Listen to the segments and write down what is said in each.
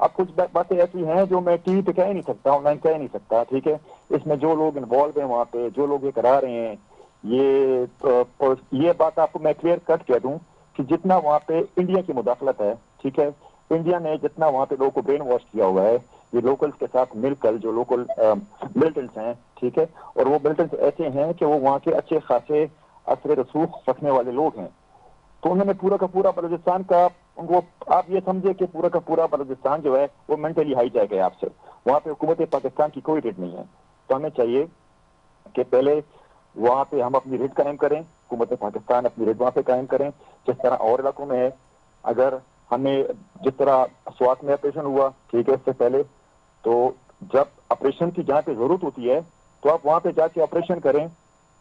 اب کچھ باتیں ایسی ہیں جو میں ٹی وی پہ کہہ نہیں سکتا، آن لائن کہہ نہیں سکتا، ٹھیک ہے. اس میں جو لوگ انوالو ہیں وہاں پہ، جو لوگ یہ کرا رہے ہیں، یہ بات آپ کو میں کلیئر کٹ کہہ دوں کہ جتنا وہاں پہ انڈیا کی مداخلت ہے، ٹھیک ہے، انڈیا نے جتنا وہاں پہ لوگوں کو برین واش کیا ہوا ہے، یہ لوکلز کے ساتھ مل کر جو لوکل ملٹنٹس ہیں، ٹھیک ہے، اور وہ ملٹنٹس ایسے ہیں کہ وہ وہاں کے اچھے خاصے اثر رسوخ رکھنے والے لوگ ہیں. تو انہوں نے پورا کا پورا بلوچستان کا، وہ آپ یہ سمجھے کہ پورا کا پورا بلوچستان جو ہے وہ مینٹلی ہائی جائے گا آپ سے. وہاں پہ حکومت پاکستان کی کوئی ریٹ نہیں ہے. تو ہمیں چاہیے کہ پہلے وہاں پہ ہم اپنی ریٹ قائم کریں، حکومت پاکستان اپنی ریٹ وہاں پہ قائم کریں جس طرح اور علاقوں میں ہے. اگر ہمیں جس طرح سوات میں آپریشن ہوا، ٹھیک ہے، اس سے پہلے تو جب آپریشن کی جہاں پہ ضرورت ہوتی ہے تو آپ وہاں پہ جا کے آپریشن کریں،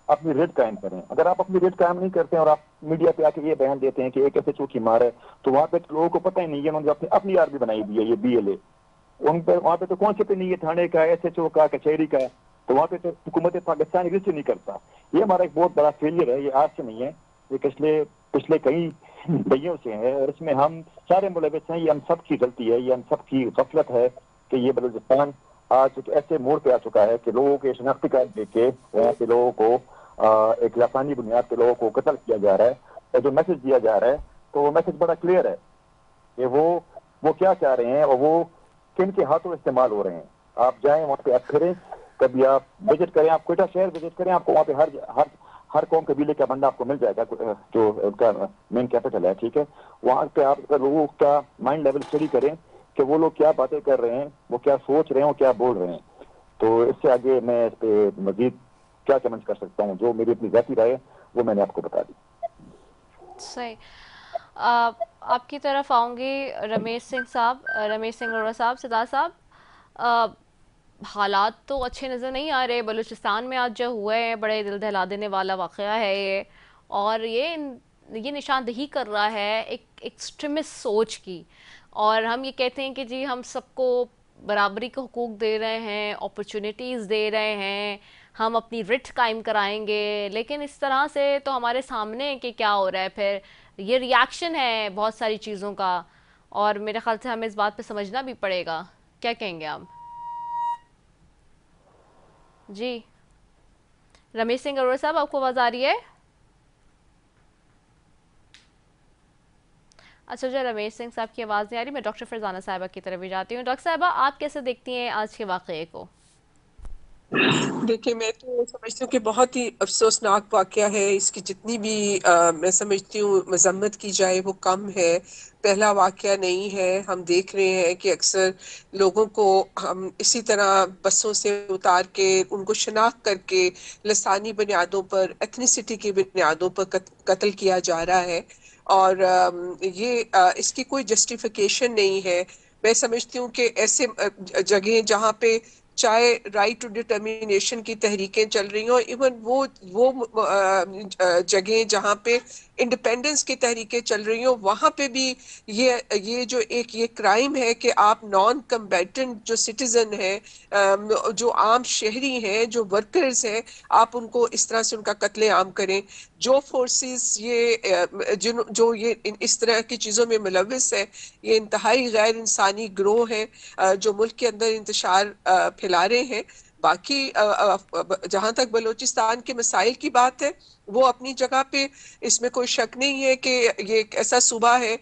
اپنی ریٹ قائم کریں. اگر آپ اپنی ریٹ قائم نہیں کرتے ہیں اور آپ میڈیا پہ آ کے یہ بیان دیتے ہیں کہ ایک ایسے چوکی مار ہے، تو وہاں پہ لوگوں کو پتہ ہی نہیں ہے، انہوں نے اپنی آرمی بنائی دی ہے یہ BLA. ان پہ وہاں پہ تو کون سے پہ نہیں ہے، تھانے کا، SHO کا، کچہری کا. تو وہاں پہ تو حکومت پاکستان رجسٹر نہیں کرتا. یہ ہمارا ایک بہت بڑا فیلئر ہے. یہ آج سے نہیں ہے، یہ پچھلے کئی دہائیوں سے ہے، اور اس میں ہم سارے ملوث ہیں. یہ ہم سب کی غلطی ہے، یہ ہم سب کی غفلت ہے کہ یہ بلوچستان آج ایک ایسے موڑ پہ آ چکا ہے کہ لوگوں کے شناختی کارڈ دے کے وہاں کے لوگوں کو ایک لسانی بنیاد پہ لوگوں کو قتل کیا جا رہا ہے. اور جو میسج دیا جا رہا ہے تو وہ میسج بڑا کلیئر ہے کہ وہ کیا چاہ رہے ہیں اور وہ کن کے ہاتھوں استعمال ہو رہے ہیں. آپ جائیں وہاں پہ، آپ پھریں، کبھی آپ وزٹ کریں، آپ کوئٹہ شہر وزٹ کریں، آپ کو وہاں پہ ہر قوم قبیلے کا بندہ آپ کو مل جائے گا جو ان کا مین کیپٹل ہے، ٹھیک ہے. وہاں پہ آپ لوگوں کا مائنڈ لیول اسٹڈی کریں کہ وہ لوگ کیا باتیں کر رہے ہیں، وہ کیا سوچ رہے ہیں، وہ کیا بول رہے ہیں. تو اس سے آگے میں اس پہ مزید کیا کمنٹ کر سکتا ہوں. جو میری اپنی ذاتی رائے وہ میں نے آپ کو بتا دی. صحیح. آپ کی طرف آؤں گی رمیش سنگھ اروڑا صاحب. سدھار صاحب، حالات تو اچھے نظر نہیں آ رہے. بلوچستان میں آج جو ہوئے ہیں بڑے دل دہلا دینے والا واقعہ ہے یہ، اور یہ نشاندہی کر رہا ہے ایک ایکسٹریمسٹ سوچ کی. اور ہم یہ کہتے ہیں کہ جی ہم سب کو برابری کے حقوق دے رہے ہیں، اپرچونیٹیز دے رہے ہیں، ہم اپنی رٹ قائم کرائیں گے، لیکن اس طرح سے تو ہمارے سامنے کہ کیا ہو رہا ہے. پھر یہ ری ایکشن ہے بہت ساری چیزوں کا، اور میرے خیال سے ہمیں اس بات پہ سمجھنا بھی پڑے گا. کیا کہیں گے آپ؟ جی رمیش سنگھ اروڑا صاحب، آپ کو آواز آ رہی ہے؟ اچھا جو رمیش سنگھ صاحب کی آواز نہیں آ رہی، میں ڈاکٹر فرزانہ صاحبہ کی طرف بھی جاتی ہوں. ڈاکٹر صاحبہ، آپ کیسے دیکھتی ہیں آج کے واقعے کو؟ دیکھیں، میں تو سمجھتی ہوں کہ بہت ہی افسوسناک واقعہ ہے. اس کی جتنی بھی میں سمجھتی ہوں مذمت کی جائے وہ کم ہے. پہلا واقعہ نہیں ہے. ہم دیکھ رہے ہیں کہ اکثر لوگوں کو ہم اسی طرح بسوں سے اتار کے ان کو شناخت کر کے لسانی بنیادوں پر، ایتھنیسٹی کی بنیادوں پر قتل کیا جا رہا ہے. اور یہ اس کی کوئی جسٹیفیکیشن نہیں ہے. میں سمجھتی ہوں کہ ایسے جگہیں جہاں پہ چاہے رائٹ ٹو ڈٹرمینیشن کی تحریکیں چل رہی ہوں، ایون وہ جگہیں جہاں پہ انڈیپینڈنس کی تحریکیں چل رہی ہوں، وہاں پہ بھی یہ جو ایک یہ کرائم ہے کہ آپ نان کمبیٹنٹ جو سٹیزن ہیں، جو عام شہری ہیں، جو ورکرز ہیں، آپ ان کو اس طرح سے ان کا قتل عام کریں. جو فورسز جو یہ اس طرح کی چیزوں میں ملوث ہے، یہ انتہائی غیر انسانی گروہ ہیں جو ملک کے اندر انتشار پھیلا رہے ہیں. باقی جہاں تک بلوچستان کے مسائل کی بات ہے، وہ اپنی جگہ پہ، اس میں کوئی شک نہیں ہے کہ یہ ایک ایسا صوبہ ہے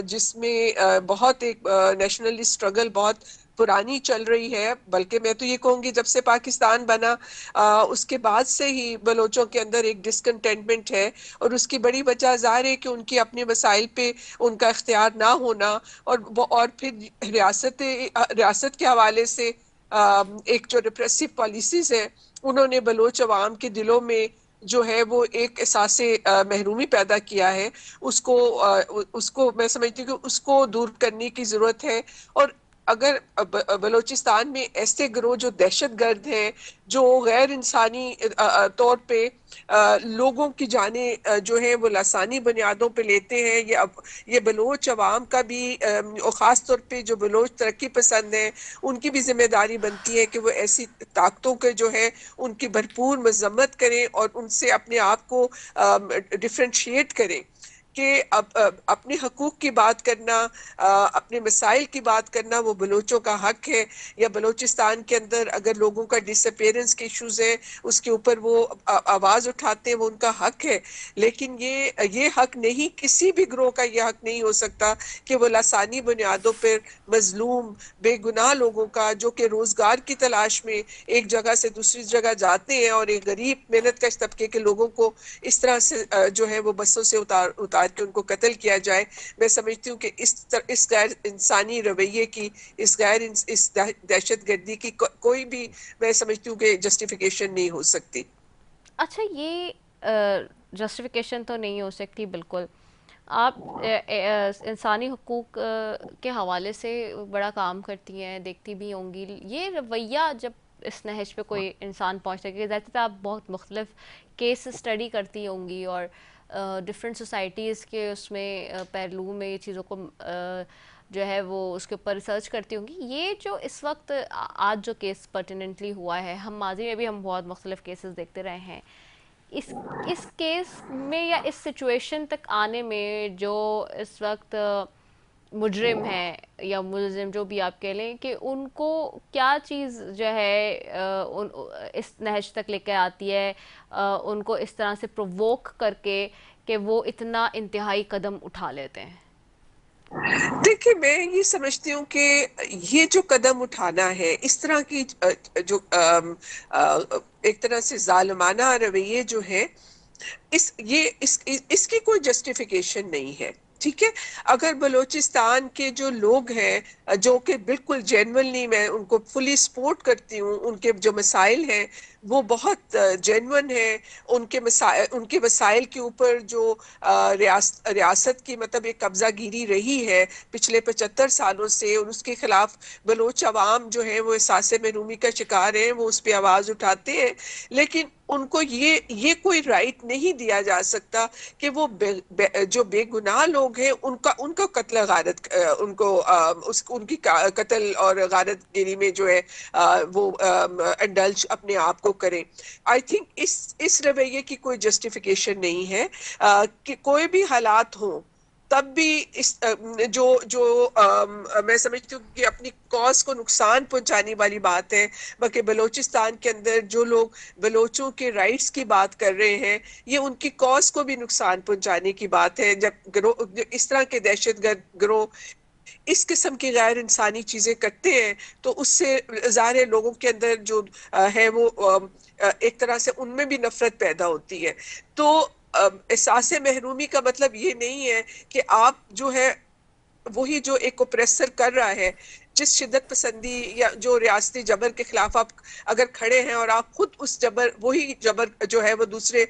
جس میں بہت ایک نیشنل اسٹرگل بہت پرانی چل رہی ہے. بلکہ میں تو یہ کہوں گی جب سے پاکستان بنا اس کے بعد سے ہی بلوچوں کے اندر ایک ڈسکنٹینٹمنٹ ہے، اور اس کی بڑی وجہ ظاہر ہے کہ ان کی اپنے مسائل پہ ان کا اختیار نہ ہونا، اور پھر ریاست کے حوالے سے ایک جو ریپریسو پالیسیز ہیں، انہوں نے بلوچ عوام کے دلوں میں جو ہے وہ ایک احساس محرومی پیدا کیا ہے. اس کو میں سمجھتی ہوں کہ اس کو دور کرنے کی ضرورت ہے. اور اگر بلوچستان میں ایسے گروہ جو دہشت گرد ہیں، جو غیر انسانی طور پہ لوگوں کی جانیں جو ہے وہ لسانی بنیادوں پہ لیتے ہیں، یہ بلوچ عوام کا بھی، اور خاص طور پہ جو بلوچ ترقی پسند ہیں، ان کی بھی ذمہ داری بنتی ہے کہ وہ ایسی طاقتوں کے جو ہے ان کی بھرپور مذمت کریں اور ان سے اپنے آپ کو ڈفرینشیٹ کریں. کہ اپنے حقوق کی بات کرنا، اپنے مسائل کی بات کرنا وہ بلوچوں کا حق ہے، یا بلوچستان کے اندر اگر لوگوں کا ڈس اپیئرنس کے ایشوز ہیں اس کے اوپر وہ آواز اٹھاتے ہیں، وہ ان کا حق ہے. لیکن یہ حق نہیں، کسی بھی گروہ کا یہ حق نہیں ہو سکتا کہ وہ لسانی بنیادوں پر مظلوم بے گناہ لوگوں کا، جو کہ روزگار کی تلاش میں ایک جگہ سے دوسری جگہ جاتے ہیں، اور ایک غریب محنت کش طبقے کے لوگوں کو اس طرح سے جو ہے وہ بسوں سے اتار کے ان کو قتل کیا جائے. میں سمجھتی ہوں کہ اس غیر انسانی رویے کی، اس دہشت گردی کی کوئی بھی میں سمجھتی ہوں کہ جسٹیفیکیشن نہیں ہو سکتی. اچھا، یہ جسٹیفیکیشن تو نہیں ہو سکتی بالکل. آپ انسانی حقوق کے حوالے سے بڑا کام کرتی ہیں، دیکھتی بھی ہوں گی. یہ رویہ جب اس نہج پہ کوئی انسان پہنچتا ہے، ظاہر آپ بہت مختلف کیس اسٹڈی کرتی ہوں گی اور ڈفرینٹ سوسائٹیز کے اس میں پہلو میں یہ چیزوں کو جو ہے وہ اس کے اوپر ریسرچ کرتی ہوں گی. یہ جو اس وقت آج جو کیس پرٹیننٹلی ہوا ہے، ہم ماضی میں بھی ہم بہت مختلف کیسز دیکھتے رہے ہیں، اس کیس میں یا اس سچویشن تک آنے میں جو اس وقت مجرم ہیں یا ملزم جو بھی آپ کہہ لیں، کہ ان کو کیا چیز جو ہے اس نہج تک لے کے آتی ہے ان کو اس طرح سے پرووک کر کے کہ وہ اتنا انتہائی قدم اٹھا لیتے ہیں؟ دیکھیں، میں یہ سمجھتی ہوں کہ یہ جو قدم اٹھانا ہے، اس طرح کی جو ایک طرح سے ظالمانہ رویے جو ہے، اس کی کوئی جسٹیفیکیشن نہیں ہے. ٹھیک ہے، اگر بلوچستان کے جو لوگ ہیں جو کہ بالکل جینونلی میں ان کو فلی سپورٹ کرتی ہوں، ان کے جو مسائل ہیں وہ بہت جینون ہیں، ان کے مسائل کے اوپر جو ریاست کی مطلب ایک قبضہ گیری رہی ہے پچھلے 75 سالوں سے، اور اس کے خلاف بلوچ عوام جو ہے وہ احساس محرومی کا شکار ہیں، وہ اس پہ آواز اٹھاتے ہیں. لیکن ان کو یہ کوئی رائٹ نہیں دیا جا سکتا کہ وہ جو بے گناہ لوگ ہیں ان کا قتل غارت، ان کی قتل اور غارت گیری میں جو ہے وہ انڈلج اپنے آپ کو کریں. آئی تھنک اس رویے کی کوئی جسٹیفیکیشن نہیں ہے کہ کوئی بھی حالات ہوں تب بھی میں سمجھتی ہوں کہ اپنی کاز کو نقصان پہنچانے والی بات ہے. بلکہ بلوچستان کے اندر جو لوگ بلوچوں کے رائٹس کی بات کر رہے ہیں، یہ ان کی کاز کو بھی نقصان پہنچانے کی بات ہے. جب اس طرح کے دہشت گرد گروہ اس قسم کی غیر انسانی چیزیں کرتے ہیں تو اس سے ظاہر لوگوں کے اندر جو ہے وہ ایک طرح سے ان میں بھی نفرت پیدا ہوتی ہے. تو احساس محرومی کا مطلب یہ نہیں ہے کہ آپ جو ہے وہی جو ایک اوپریسر کر رہا ہے، جس شدت پسندی یا جو ریاستی جبر کے خلاف آپ اگر کھڑے ہیں اور آپ خود اس وہی جبر جو ہے وہ دوسرے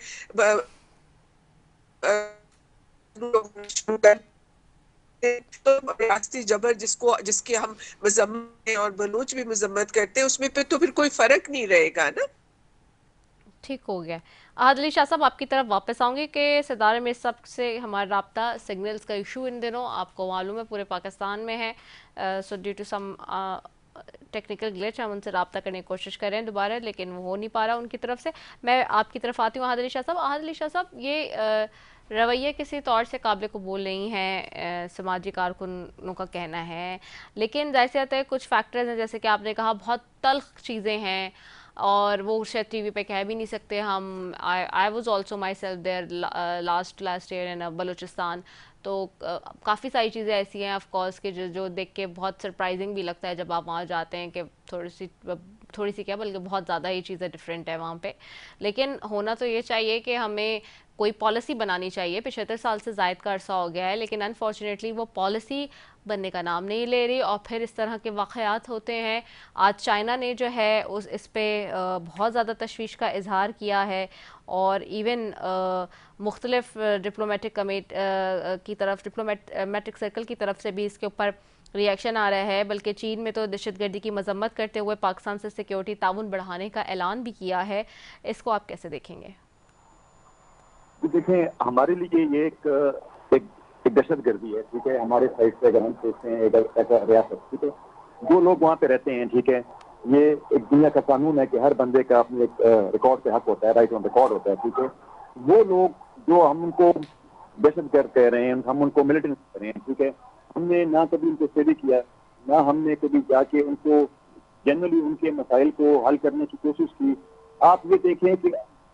تو ریاستی جبر جس کی ہم مذمت اور بلوچ بھی مذمت کرتے ہیں، اس میں پہ تو پھر کوئی فرق نہیں رہے گا نا. ٹھیک ہو گیا. احد علی شاہ صاحب، آپ کی طرف واپس آؤں گی کہ صدارہ میں سب سے ہمارا رابطہ سگنلز کا ایشو ان دنوں آپ کو معلوم ہے پورے پاکستان میں ہے. So due to some technical glitch ہم ان سے رابطہ کرنے کی کوشش کر رہے ہیں دوبارہ، لیکن وہ ہو نہیں پا رہا ان کی طرف سے. میں آپ کی طرف آتی ہوں احد علی شاہ صاحب. احد علی شاہ صاحب، یہ رویہ کسی طور سے قابل قبول نہیں ہے، سماجی کارکنوں کا کہنا ہے، لیکن ظاہر سی بات ہے کچھ فیکٹرز ہیں جیسے کہ آپ نے کہا بہت تلخ چیزیں ہیں اور وہ شاید ٹی وی پہ کہہ بھی نہیں سکتے. ہم I was also myself there last year in Balochistan. تو کافی ساری چیزیں ایسی ہیں آف کورس کہ جو دیکھ کے بہت سرپرائزنگ بھی لگتا ہے جب آپ وہاں جاتے ہیں کہ تھوڑی سی کیا بلکہ بہت زیادہ ہی چیزیں ڈفرینٹ ہیں وہاں پہ. لیکن ہونا تو یہ چاہیے کہ ہمیں کوئی پالیسی بنانی چاہیے. 75 سال سے زائد کا عرصہ ہو گیا ہے، لیکن انفارچونیٹلی وہ پالیسی بننے کا نام نہیں لے رہی اور پھر اس طرح کے واقعات ہوتے ہیں. آج چائنا نے جو ہے اس پہ بہت زیادہ تشویش کا اظہار کیا ہے اور ایون مختلف ڈپلومیٹک کی طرف ڈپلومیٹک سرکل کی طرف سے بھی اس کے اوپر ریئیکشن آ رہا ہے. بلکہ چین میں تو دہشت گردی کی مذمت کرتے ہوئے پاکستان سے سیکیورٹی تعاون بڑھانے کا اعلان بھی کیا ہے. اس کو آپ کیسے دیکھیں گے؟ دیکھیں، ہمارے لیے یہ ایک دہشت گردی ہے. ٹھیک ہے، ہمارے سائڈ سے اگر ہم سوچتے ہیں ایسا ریاست، ٹھیک ہے، جو لوگ وہاں پہ رہتے ہیں، ٹھیک ہے، یہ ایک دنیا کا قانون ہے کہ ہر بندے کا اپنے ایک ریکارڈ پہ حق ہوتا ہے، رائٹ آن ریکارڈ ہوتا ہے. ٹھیک ہے، وہ لوگ جو ہم ان کو دہشت گرد کہہ رہے ہیں, ہم ان کو ملیٹنٹ کہہ رہے ہیں, ٹھیک ہے. ہم نے نہ کبھی ان کو اسٹڈی کیا, نہ ہم نے کبھی جا کے ان کو جنرلی ان کے مسائل کو حل کرنے کی کوشش کی. آپ یہ دیکھیں کہ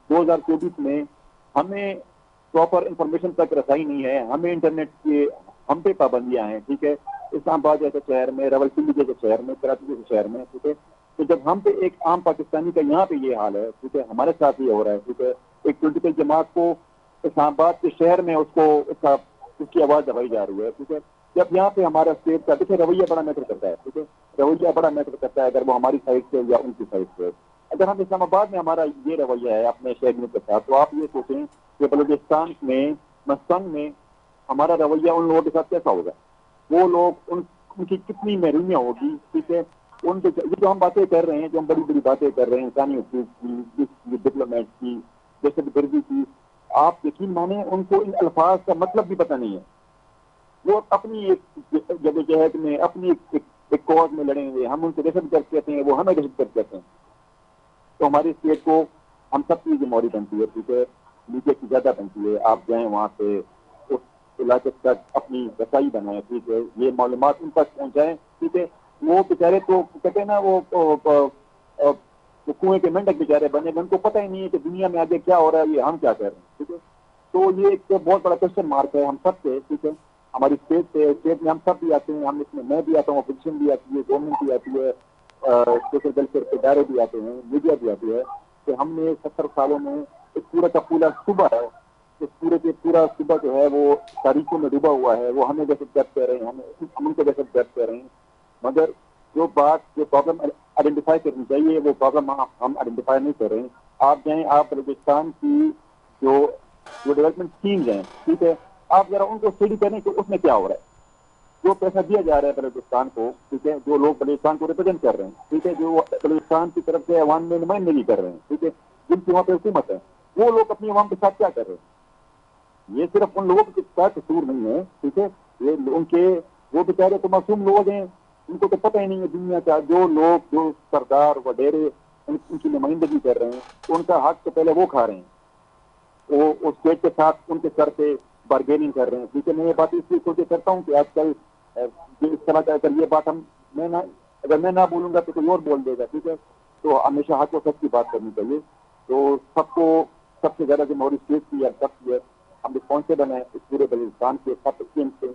2024 میں ہمیں پراپر انفارمیشن تک رسائی نہیں ہے, ہمیں انٹرنیٹ کے ہم پہ پابندیاں ہیں, ٹھیک ہے. اسلام آباد جیسے شہر میں, راولپنڈی جیسے شہر میں, کراچی جیسے شہر میں, ٹھیک ہے. تو جب ہم پہ ایک عام پاکستانی کا یہاں پہ یہ حال ہے, ٹھیک ہے, ہمارے ساتھ یہ ہو رہا ہے, ٹھیک ہے, ایک پولیٹیکل جماعت کو اسلام آباد کے شہر میں اس کی آواز دبائی جا رہی ہے, ٹھیک ہے. جب یہاں پہ ہمارا اسٹیٹ کا دیکھیں رویہ بڑا میٹر کرتا ہے, ٹھیک ہے, رویہ بڑا میٹر کرتا ہے, اگر وہ ہماری سائڈ سے یا ان کی سائڈ سے. اگر ہم اسلام آباد میں ہمارا یہ رویہ ہے اپنے شہریوں کے ساتھ, تو آپ یہ سوچیں کہ بلوچستان میں مسنگ میں ہمارا رویہ ان لوگوں کے ساتھ کیسا ہوگا. وہ لوگ ان کی کتنی محرومیاں ہوگی, ٹھیک ہے. یہ جو ہم باتیں کر رہے ہیں, جو ہم بڑی بڑی باتیں کر رہے ہیں انسانی حقوق کی, ڈپلومیٹ کی, دہشت گردی کی, آپ یقین مانیں ان کو ان الفاظ کا مطلب بھی پتہ نہیں ہے. وہ اپنی ایک جدوجہد میں اپنی ایک کاز میں لڑیں گے. ہم ان کو دہشت گرد کہتے ہیں, وہ ہمیں دہشت گرد کہتے ہیں. تو ہماری اسٹیٹ کو ہم سب کی ذمہ داری بنتی ہے, ٹھیک ہے, نیچے کی زیادہ بنتی ہے. آپ جائیں وہاں پہ اس علاقے تک اپنی رسائی بنائیں, ٹھیک ہے, یہ معلومات ان تک پہنچائیں, ٹھیک ہے. وہ بیچارے تو کہتے ہیں نا, وہ کنویں کے مینڈک بیچارے بنے, ان کو پتہ ہی نہیں ہے کہ دنیا میں آگے کیا ہو رہا ہے, یہ ہم کیا کر رہے ہیں, ٹھیک ہے. تو یہ ایک بہت بڑا کوشچن مارک ہے ہم سب سے, ٹھیک ہے. ہماری اسٹیٹ میں ہم سب بھی آتے ہیں, ہم اس میں بھی آتا ہوں, اپوزیشن بھی آتی ہے, گورنمنٹ بھی آتی ہے, سوشل ویلفیئر کے ادارے بھی آتے ہیں, میڈیا بھی آتی ہے. کہ ہم نے 70 سالوں میں ایک پورا کا پورا صوبہ ہے, اس پورے کے پورا صوبہ جو ہے وہ تاریخوں میں ڈوبا ہوا ہے. وہ ہمیں دہشت گرد کہہ رہے ہیں, ہم ان کو دہشت گرد کہہ رہے ہیں. مگر جو پرابلم آئیڈینٹیفائی کرنی چاہیے, وہ پرابلم ہم آئیڈینٹیفائی نہیں کر رہے ہیں. آپ جائیں, آپ بلوچستان کی جو ڈیولپمنٹ اسکیمز ہیں, ٹھیک ہے, آپ ذرا ان کو اسٹڈی کریں کہ اس میں کیا ہو رہا ہے. جو پیسہ دیا جا رہا ہے بلوچستان کو, ٹھیک ہے, جو لوگ بلوچستان کو ریپرزینٹ کر رہے ہیں, ٹھیک ہے, جو بلوچستان کی طرف سے عوام میں نمائندگی کر رہے ہیں, ٹھیک ہے, جن کی وہاں پہ حکومت ہے, وہ لوگ اپنی عوام کے ساتھ کیا کر رہے ہیں. یہ صرف ان لوگوں کا قصور نہیں ہے, ٹھیک ہے, یہ وہ بیچارے تو معصوم لوگ ہیں, ان کو تو پتہ ہی نہیں ہے دنیا کا. جو لوگ جو سردار وڈیرے ان کی نمائندگی کر رہے ہیں, تو ان کا حق تو پہلے وہ کھا رہے ہیں, وہ اس اسٹیٹ کے ساتھ ان کے سر پہ بارگیننگ کر رہے ہیں. ٹھیک ہے, میں یہ بات اس لیے سوچے کرتا ہوں کہ آج کل اس طرح کا اگر یہ بات اگر میں نہ بولوں گا تو کوئی اور بول دے گا, ٹھیک ہے. تو ہمیشہ حق و سچ کی بات کرنی چاہیے. تو سب سے زیادہ ذمہ داری اسٹیٹ کی ہے, سب کی ہے. ہم رسپانسیبل ہیں اس پورے بلوچستان کے سب اسکیم سے.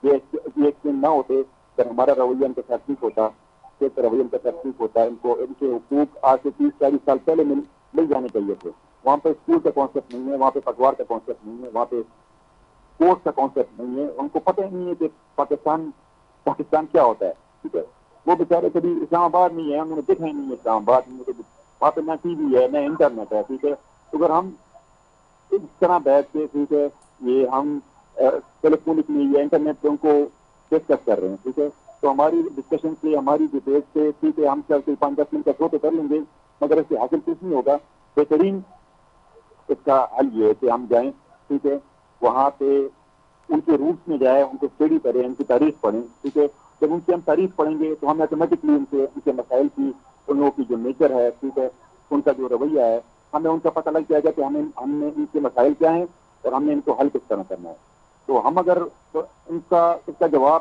یہ اسکیم نہ ہوتے اگر ہمارا رویہ ان کے ساتھ ٹھیک ہوتا, اسٹیٹ کا رویہ ان کے ساتھ ٹھیک ہوتا, ان کو ان کے حقوق آج سے 30-40 سال پہلے مل جانے چاہیے تھے. وہاں پہ اسکول کا کانسیپٹ نہیں ہے, وہاں پہ پٹوار کا کانسیپٹ نہیں ہے, وہاں پہ کورس کا کانسیپٹ نہیں ہے. ان کو پتہ ہی نہیں ہے کہ پاکستان کیا ہوتا ہے. ٹھیک ہے, وہ بیچارے کبھی اسلام آباد نہیں ہے, انہوں نے دیکھا ہی نہیں ہے اسلام آباد میں, وہاں پہ نہ ٹی وی ہے نہ انٹرنیٹ ہے. ٹھیک ہے, تو اگر ہم اس طرح بیٹھ کے, ٹھیک ہے, یہ ہم ٹیلی فونکلی یا انٹرنیٹ پہ ان کو ڈسکس کر رہے ہیں, ٹھیک ہے, تو ہماری ڈسکشن سے, ہماری ڈبیٹ سے, ٹھیک ہے, ہم چل کے 5-10 منٹ کا شو تو کر لیں گے, مگر اس سے حاصل کچھ نہیں ہوگا. بہترین اس کا حل یہ ہے کہ ہم جائیں, ٹھیک ہے, وہاں پہ ان کے روٹس میں جائیں, ان کو اسٹڈی کریں, ان کی تاریخ پڑھیں. ٹھیک ہے, جب ان کی ہم تاریخ پڑھیں گے تو ہم آٹومیٹکلی ان کے مسائل کی, ان لوگوں کی جو نیچر ہے, ٹھیک ہے, ان کا جو رویہ ہے, ہمیں ان کا پتہ لگ جائے گا کہ ہم نے ان کے مسائل کیا ہیں اور ہم نے ان کو حل کس طرح کرنا ہے. تو ہم اگر اس کا جواب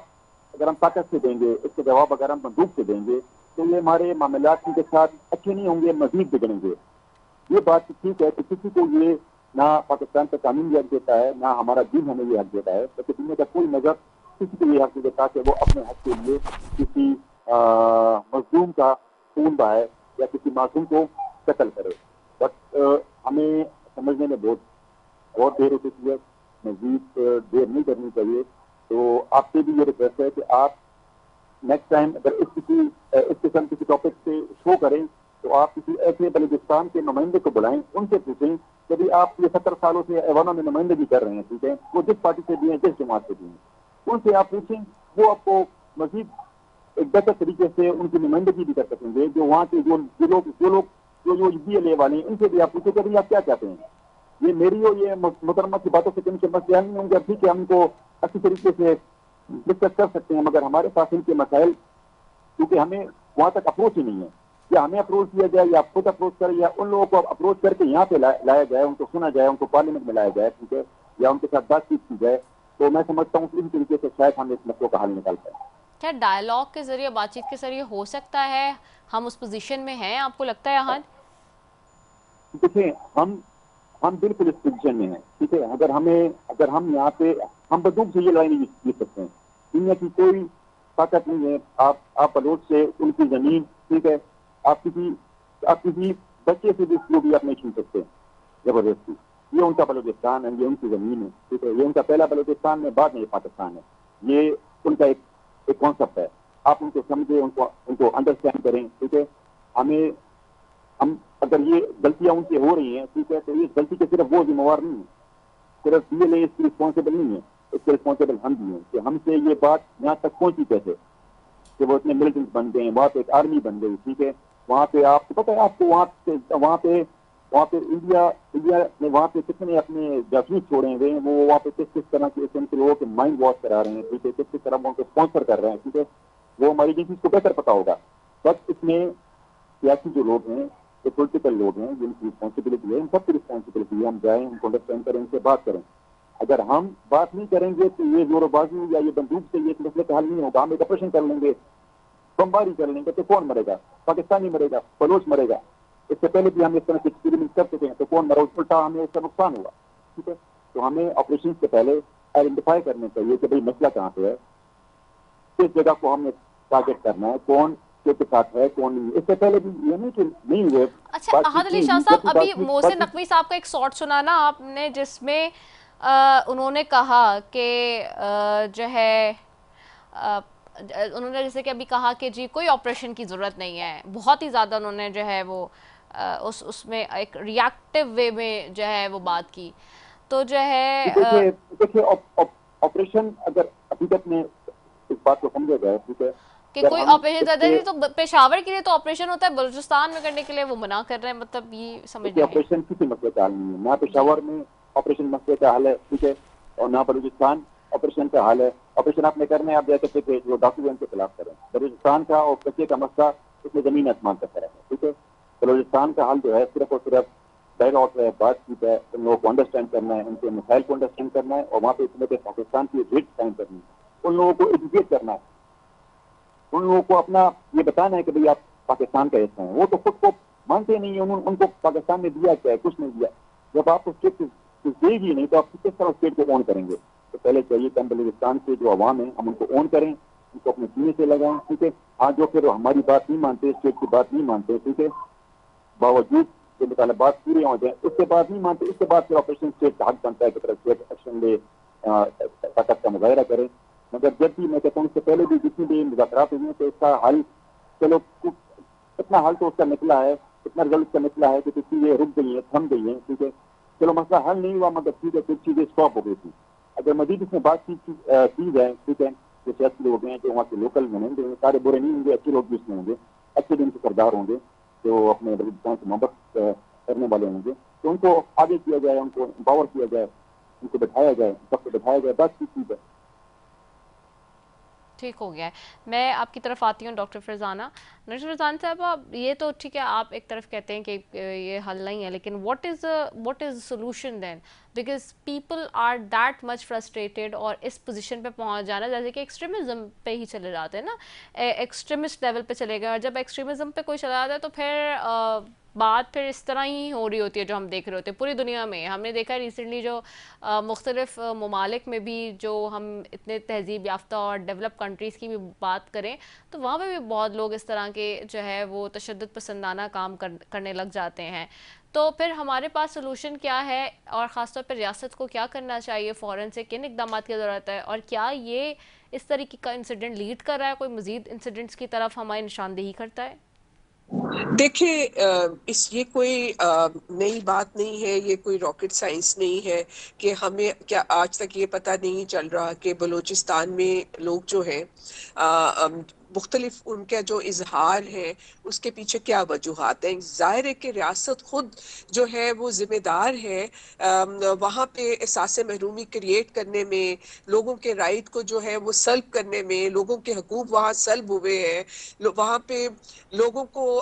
اگر ہم طاقت سے دیں گے, اس کا جواب اگر ہم بندوق سے دیں گے, تو یہ ہمارے معاملات ان کے ساتھ اچھے نہیں ہوں گے, مزید بگڑیں گے. یہ بات ٹھیک ہے کہ کسی کو یہ نہ پاکستان کا قانون یہ حق دیتا ہے, نہ ہمارا دین ہمیں یہ حق دیتا ہے, بلکہ دنیا کا کوئی مذہب کسی کو یہ حق نہیں دیتا کہ وہ اپنے حق کے لیے کسی مظلوم کا خون بہائے یا کسی معصوم کو قتل کرے. بٹ ہمیں سمجھنے میں بہت دیر ہو چکی ہے, مزید دیر نہیں کرنی چاہیے. تو آپ سے بھی یہ ریکویسٹ ہے کہ آپ نیکسٹ ٹائم اگر اس قسم کسی ٹاپک سے شو کریں تو آپ کسی ایسے بلوچستان کے نمائندے کو بلائیں, ان سے پوچھیں کہ بھی آپ یہ 70 سالوں سے ایوانوں میں نمائندگی کر رہے ہیں, ٹھیک ہے, وہ جس پارٹی سے بھی ہیں, جس جماعت سے بھی ہیں, ان سے آپ پوچھیں, وہ آپ کو مزید ایک بہتر طریقے سے ان کی نمائندگی بھی کر سکیں گے. جو وہاں کے جو BLA والے ہیں, ان سے بھی آپ پوچھیں کہ آپ کیا چاہتے ہیں. یہ میری اور یہ محترمہ کی باتوں سے کن کے مسئلے نہیں ہوں گے, ٹھیک ہے, ہم کو اچھی طریقے سے ڈسکس کر سکتے ہیں, مگر ہمارے پاس ان کے مسائل کیونکہ ہمیں وہاں تک اپروچ ہی نہیں ہے. یا ہمیں اپروچ کیا جائے, یا خود اپروچ کریں, یا ان لوگوں کو اپروچ کر کے یہاں پہ لایا جائے, ان کو سنا جائے, ان کو پارلیمنٹ میں لایا جائے, ٹھیک ہے, یا ان کے ساتھ بات چیت کی جائے تو میں سمجھتا ہوں کہ اس طریقے سے شاید ہم اس مسئلے کا حل نکال پائیں. کیا ڈائلاگ کے ذریعے، بات چیت کے ذریعے ہو سکتا ہے؟ ہم اس پوزیشن میں ہیں آپ کو لگتا ہے احد؟ دیکھیں ہم بالکل اس پوزیشن میں ہیں, ٹھیک ہے. اگر ہم یہاں پہ ہم بندوق سے یہ لڑائی نہیں جیت سکتے ہیں. دنیا کی کوئی طاقت نہیں ہے. آپ بلوچ سے ان کی زمین, ٹھیک ہے, آپ کسی بچے سے بھی اس کو بھی آپ نہیں چھین سکتے زبردستی. یہ ان کا بلوچستان ہے, یہ ان کی زمین ہے, ٹھیک ہے. یہ ان کا پہلا بلوچستان ہے, بعد میں یہ پاکستان ہے. یہ ان کا ایک کانسیپٹ ہے. آپ ان کو سمجھیں, ان کو انڈرسٹینڈ کریں, ٹھیک ہے. ہم اگر یہ غلطیاں ان سے ہو رہی ہیں, ٹھیک ہے, تو یہ غلطی کے صرف وہ ذمہ وار نہیں ہے, صرف ڈی ایل اے اس کی رسپانسبل نہیں ہے, اس کے رسپانسبل ہم بھی ہیں کہ ہم سے یہ بات یہاں تک پہنچی کیسے کہ وہ اتنے ملٹنٹ بن گئے ہیں, وہاں پہ ایک آرمی بن گئی, ٹھیک ہے. وہاں پہ آپ کو پتہ ہے, آپ کو وہاں پہ انڈیا نے وہاں پہ کتنے اپنے جاسوس چھوڑے ہوئے ہیں, وہ وہاں پہ کس طرح کے لوگوں کے مائنڈ واش کرا رہے ہیں, ٹھیک ہے, کس طرح ان کو اسپانسر کر رہے ہیں, ٹھیک ہے. وہ ہماری ایجنسیز کو بہتر پتا ہوگا. بس اس میں سیاسی جو لوگ ہیں, جو پولیٹیکل لوگ ہیں, جن کی رسپانسبلٹی ہے, ان سب کی رسپانسبلٹی ہے ہم جائیں, ان کو انڈرسٹینڈ کریں, ان سے بات کریں. اگر ہم بات نہیں کریں گے تو یہ زور و بازی یا یہ بندوق سے یہ مسئلے کا حل نہیں ہوگا. ہم ایک آپریشن کر لیں گے, بمباری کر لیں گے, تو کون مرے گا؟ پاکستانی مرے گا, بلوچ مرے گا. اس سے پہلے بھی ہم اس طرح کے ایکسپیریمنٹ کر چکے ہیں, تو کون مرا؟ الٹا ہمیں اس کا نقصان ہوا, ٹھیک ہے. تو ہمیں آپریشن سے پہلے آئیڈینٹیفائی کرنے چاہیے کہ بھائی مسئلہ کہاں پہ ہے, کس جگہ کو ہم نے ٹارگیٹ کرنا ہے, کون کے ساتھ ہے, کون نہیں. اس سے پہلے بھی یہ نہیں کہ نہیں ہوئے. اچھا احد علی شاہ صاحب, ابھی محسن نقوی صاحب کا ایک شارٹ سنا نا آپ نے, جس میں انہوں نے کہا کہ جو ہے انہوں نے جیسے کہ ابھی کہا کہ جی کوئی آپریشن کی ضرورت نہیں ہے, بہت ہی زیادہ انہوں نے جو ہے وہ اس میں ایک ریاکٹیو وے میں جو ہے وہ بات کی. تو جو ہے دیکھیے آپریشن اگر حقیقت میں اس بات کو سمجھا جائے, ٹھیک ہے, کہ کوئی آپریشن زیادہ نہیں, تو پشاور کے لیے تو آپریشن ہوتا ہے, بلوچستان میں کرنے کے لیے وہ منع کر رہے ہیں, مطلب یہ سمجھ نہیں. آپریشن کسی مسئلے کا حل نہیں ہے, نہ پشاور میں آپریشن مسئلے کا حل ہے, ٹھیک ہے, اور نہ بلوچستان آپریشن کا حل ہے. آپریشن آپ نے کرنا ہے, آپ جیسے کہ جو ڈاکومنٹ کے خلاف کریں. بلوچستان کا اور کچے کا مسئلہ اس میں زمین آسمان کا فرق ہے, ٹھیک ہے. بلوچستان کا حل جو ہے صرف اور صرف ڈائلاگ ہے, بات چیت ہے, ان لوگوں کو انڈرسٹینڈ کرنا ہے, ان کے مسائل کو انڈرسٹینڈ کرنا ہے, اور وہاں پہ اس میں پاکستان کی ریٹ قائم کرنی ہے, ان لوگوں کو ایجوکیٹ کرنا ہے, ان لوگوں کو اپنا یہ بتانا ہے کہ بھائی آپ پاکستان کا حصہ ہیں. وہ تو خود کو مانتے نہیں ہیں, ان کو پاکستان نے دیا کیا ہے, کچھ نہیں دیا. جب آپ کو اسٹیٹ دے گی نہیں تو آپ کس طرح اسٹیٹ کو اون کریں گے؟ تو پہلے چاہیے کہ ہم بلوچستان کے جو عوام ہیں ہم ان کو اون کریں, ان کو اپنے سینے سے لگائیں, ٹھیک ہے. ہاں جو پھر ہماری بات نہیں مانتے, اسٹیٹ کی بات نہیں مانتے, ٹھیک ہے, باوجود کہ مطالبات پورے ہو جائیں, اس کے بعد نہیں مانتے, اس کے بعد پھر آپریشن اسٹیٹ کا حق بنتا ہے کہ اسٹیٹ ایکشن لے, طاقت کا مظاہرہ کرے. مگر جب بھی میں کہتا ہوں اس سے پہلے بھی جتنی بھی مذاکرات ہوئی ہیں تو اس کا حل چلو اتنا حل تو اس کا نکلا ہے, اتنا رزلٹ اس کا نکلا ہے کہ کچھ چیزیں رک گئی ہیں, تھم گئی ہیں, ٹھیک ہے. چلو مسئلہ حل نہیں ہوا, مگر ٹھیک ہے, کچھ چیزیں اسٹاپ ہو گئی تھی. اگر مزید اس میں بات چیت کی جائے, ٹھیک ہے, جو سیاسی لوگ ہیں, جو وہاں کے لوکل نمائندے ہیں, سارے برے نہیں ہوں گے, اچھے لوگ بھی اس میں ہوں گے, اچھے دن کے سردار ہوں گے, جو اپنے بلوچستان سے محبت کرنے والے ہوں گے, تو ان کو آگے کیا جائے, ان کو امپاور کیا جائے, ان کو بٹھایا جائے, سب کو بٹھایا جائے, بات چیت کی جائے. ٹھیک ہو گیا ہے. میں آپ کی طرف آتی ہوں ڈاکٹر فرزانہ. ڈاکٹر فرزانہ صاحب, یہ تو ٹھیک ہے, آپ ایک طرف کہتے ہیں کہ یہ حل نہیں ہے, لیکن what is solution then? Because people are that much frustrated, اور اس پوزیشن پہ پہنچ جانا جیسے کہ ایکسٹریمزم پہ ہی چلے جاتے ہیں نا, ایکسٹریمسٹ لیول پہ چلے گئے, اور جب ایکسٹریمزم پہ کوئی چلا جاتا ہے تو پھر بات پھر اس طرح ہی ہو رہی ہوتی ہے جو ہم دیکھ رہے ہوتے ہیں پوری دنیا میں. ہم نے دیکھا ریسنٹلی جو مختلف ممالک میں بھی, جو ہم اتنے تہذیب یافتہ اور ڈیولپ کنٹریز کی بھی بات کریں, تو وہاں پہ بھی بہت لوگ اس طرح کے جو ہے وہ تشدد پسندانہ کام کرنے لگ جاتے ہیں. تو پھر ہمارے پاس سلوشن کیا ہے, اور خاص طور پر ریاست کو کیا کرنا چاہیے, فوراً سے کن اقدامات کی ضرورت ہے, اور کیا یہ اس طریقے کا انسیڈنٹ لیڈ کر رہا ہے, کوئی مزید انسیڈنٹس کی طرف ہماری نشاندہی کرتا ہے؟ دیکھیں, یہ کوئی نئی بات نہیں ہے, یہ کوئی راکٹ سائنس نہیں ہے کہ ہمیں کیا آج تک یہ پتہ نہیں چل رہا کہ بلوچستان میں لوگ جو ہیں مختلف ان کا جو اظہار ہے اس کے پیچھے کیا وجوہات ہیں. ظاہر ہے کہ ریاست خود جو ہے وہ ذمہ دار ہے وہاں پہ احساس محرومی کریٹ کرنے میں, لوگوں کے رائٹ کو جو ہے وہ سلب کرنے میں, لوگوں کے حقوق وہاں سلب ہوئے ہیں, وہاں پہ لوگوں کو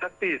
36,